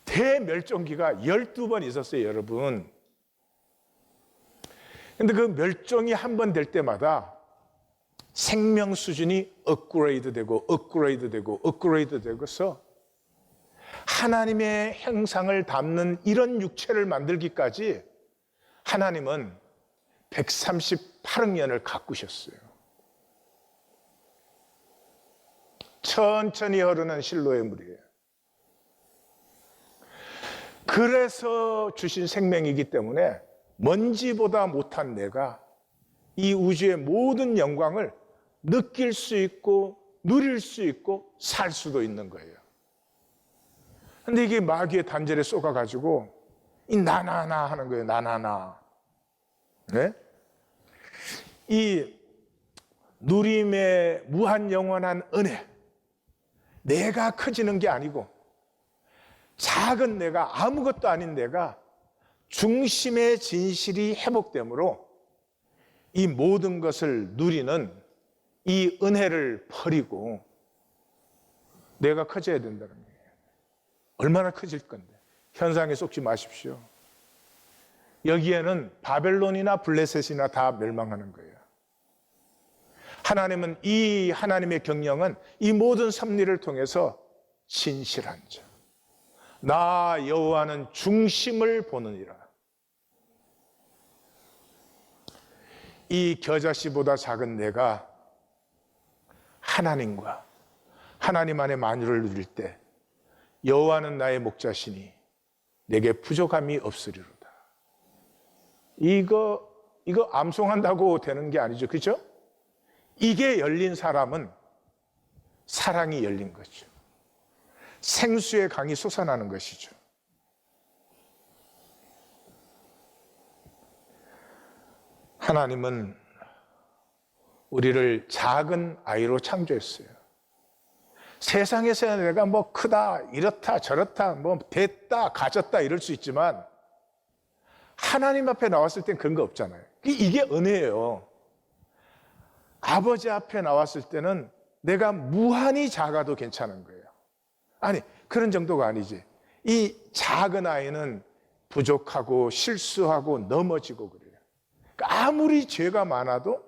대멸종기가 12번 있었어요, 여러분. 근데 그 멸종이 한 번 될 때마다 생명 수준이 업그레이드 되고서 하나님의 형상을 담는 이런 육체를 만들기까지 하나님은 138억 년을 가꾸셨어요. 천천히 흐르는 실로의 물이에요. 그래서 주신 생명이기 때문에 먼지보다 못한 내가 이 우주의 모든 영광을 느낄 수 있고 누릴 수 있고 살 수도 있는 거예요. 근데 이게 마귀의 단절에 쏘가가지고 이 나나나 하는 거예요. 나나나. 네? 이 누림의 무한 영원한 은혜, 내가 커지는 게 아니고 작은 내가, 아무것도 아닌 내가 중심의 진실이 회복되므로 이 모든 것을 누리는 이 은혜를 버리고 내가 커져야 된다는 거예요. 얼마나 커질 건데. 현상에 속지 마십시오. 여기에는 바벨론이나 블레셋이나 다 멸망하는 거예요. 하나님은, 이 하나님의 경영은 이 모든 섭리를 통해서 진실한 자, 나 여호와는 중심을 보느니라. 이 겨자씨보다 작은 내가 하나님과 하나님 안에 만유를 누릴 때 여호와는 나의 목자시니 내게 부족함이 없으리로다. 이거 암송한다고 되는 게 아니죠. 그렇죠? 이게 열린 사람은 사랑이 열린 거죠. 생수의 강이 솟아나는 것이죠. 하나님은 우리를 작은 아이로 창조했어요. 세상에서 내가 뭐 크다, 이렇다, 저렇다, 뭐 됐다, 가졌다 이럴 수 있지만 하나님 앞에 나왔을 땐 그런 거 없잖아요. 이게 은혜예요. 아버지 앞에 나왔을 때는 내가 무한히 작아도 괜찮은 거예요. 아니, 그런 정도가 아니지. 이 작은 아이는 부족하고 실수하고 넘어지고 그래요. 그러니까 아무리 죄가 많아도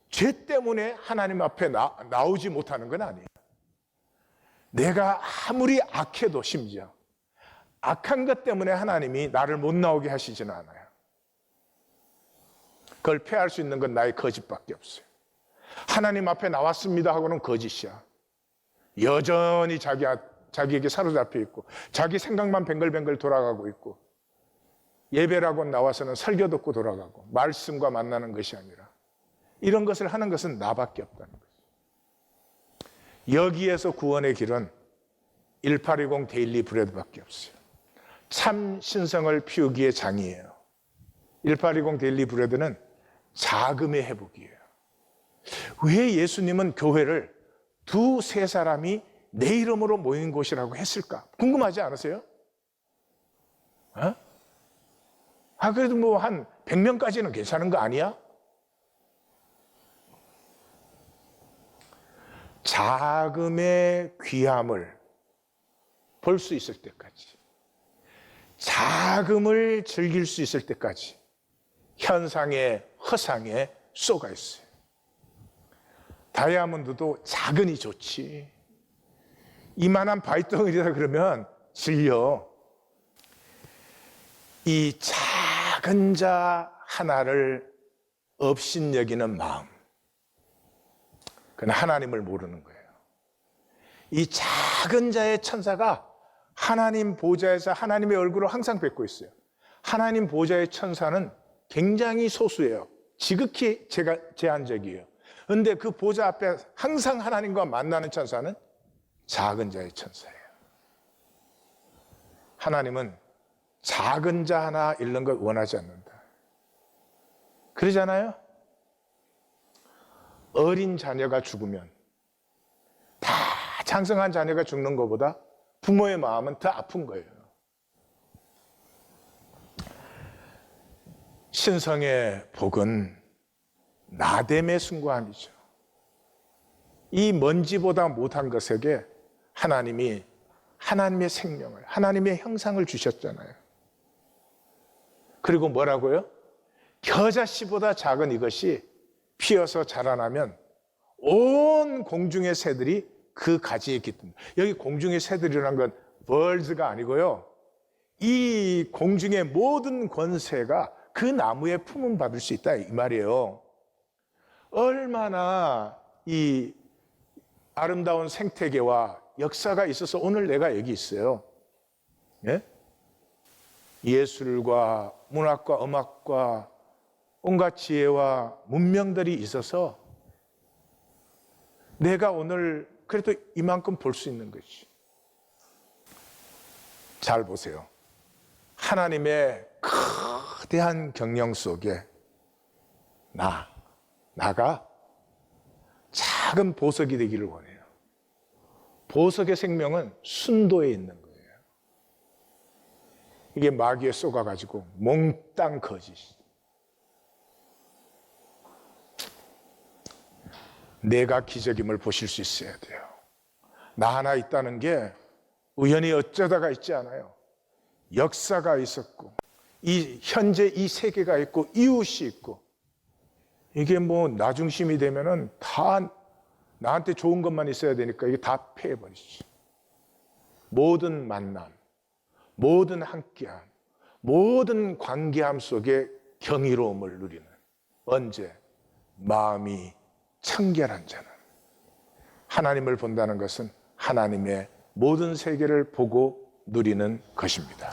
죄 때문에 하나님 앞에 나오지 못하는 건 아니에요. 내가 아무리 악해도 심지어 악한 것 때문에 하나님이 나를 못 나오게 하시지는 않아요. 그걸 패할 수 있는 건 나의 거짓밖에 없어요. 하나님 앞에 나왔습니다 하고는 거짓이야. 여전히 자기에게 사로잡혀 있고 자기 생각만 뱅글뱅글 돌아가고 있고 예배라고 나와서는 설교 듣고 돌아가고 말씀과 만나는 것이 아니라 이런 것을 하는 것은 나밖에 없다는 거죠. 여기에서 구원의 길은 1820 데일리 브레드밖에 없어요. 참 신성을 피우기의 장이에요. 1820 데일리 브레드는 자금의 회복이에요. 왜 예수님은 교회를 두세 사람이 내 이름으로 모인 곳이라고 했을까? 궁금하지 않으세요? 그래도 뭐 한 100명까지는 괜찮은 거 아니야? 자금의 귀함을 볼 수 있을 때까지, 자금을 즐길 수 있을 때까지 현상의 허상에 쏘가 있어요. 다이아몬드도 작으니 좋지. 이만한 바위덩어리다 그러면 질려. 이 작은 자 하나를 업신여기는 마음, 그건 하나님을 모르는 거예요. 이 작은 자의 천사가 하나님 보좌에서 하나님의 얼굴을 항상 뵙고 있어요. 하나님 보좌의 천사는 굉장히 소수예요. 지극히 제한적이에요. 그런데 그 보좌 앞에 항상 하나님과 만나는 천사는 작은 자의 천사예요. 하나님은 작은 자 하나 잃는 걸 원하지 않는다. 그러잖아요? 어린 자녀가 죽으면, 다 장성한 자녀가 죽는 것보다 부모의 마음은 더 아픈 거예요. 신성의 복은 나됨의 숭고함이죠. 이 먼지보다 못한 것에게 하나님이 하나님의 생명을, 하나님의 형상을 주셨잖아요. 그리고 뭐라고요? 겨자씨보다 작은 이것이 피어서 자라나면 온 공중의 새들이 그 가지에 깃든다. 여기 공중의 새들이라는 건 birds가 아니고요, 이 공중의 모든 권세가 그 나무의 품은 받을 수 있다 이 말이에요. 얼마나 이 아름다운 생태계와 역사가 있어서 오늘 내가 여기 있어요. 예? 예술과 문학과 음악과 온갖 지혜와 문명들이 있어서 내가 오늘 그래도 이만큼 볼 수 있는 거지. 잘 보세요. 하나님의 거대한 경영 속에 나가 작은 보석이 되기를 원해요. 보석의 생명은 순도에 있는 거예요. 이게 마귀에 쏘가가지고 몽땅 거짓이. 내가 기적임을 보실 수 있어야 돼요. 나 하나 있다는 게 우연히 어쩌다가 있지 않아요. 역사가 있었고 이 현재 이 세계가 있고 이웃이 있고 이게 뭐 나 중심이 되면은 다 나한테 좋은 것만 있어야 되니까 이게 다 패해버리죠. 모든 만남, 모든 함께함, 모든 관계함 속에 경이로움을 누리는 언제 마음이 청결한 자는 하나님을 본다는 것은 하나님의 모든 세계를 보고 누리는 것입니다.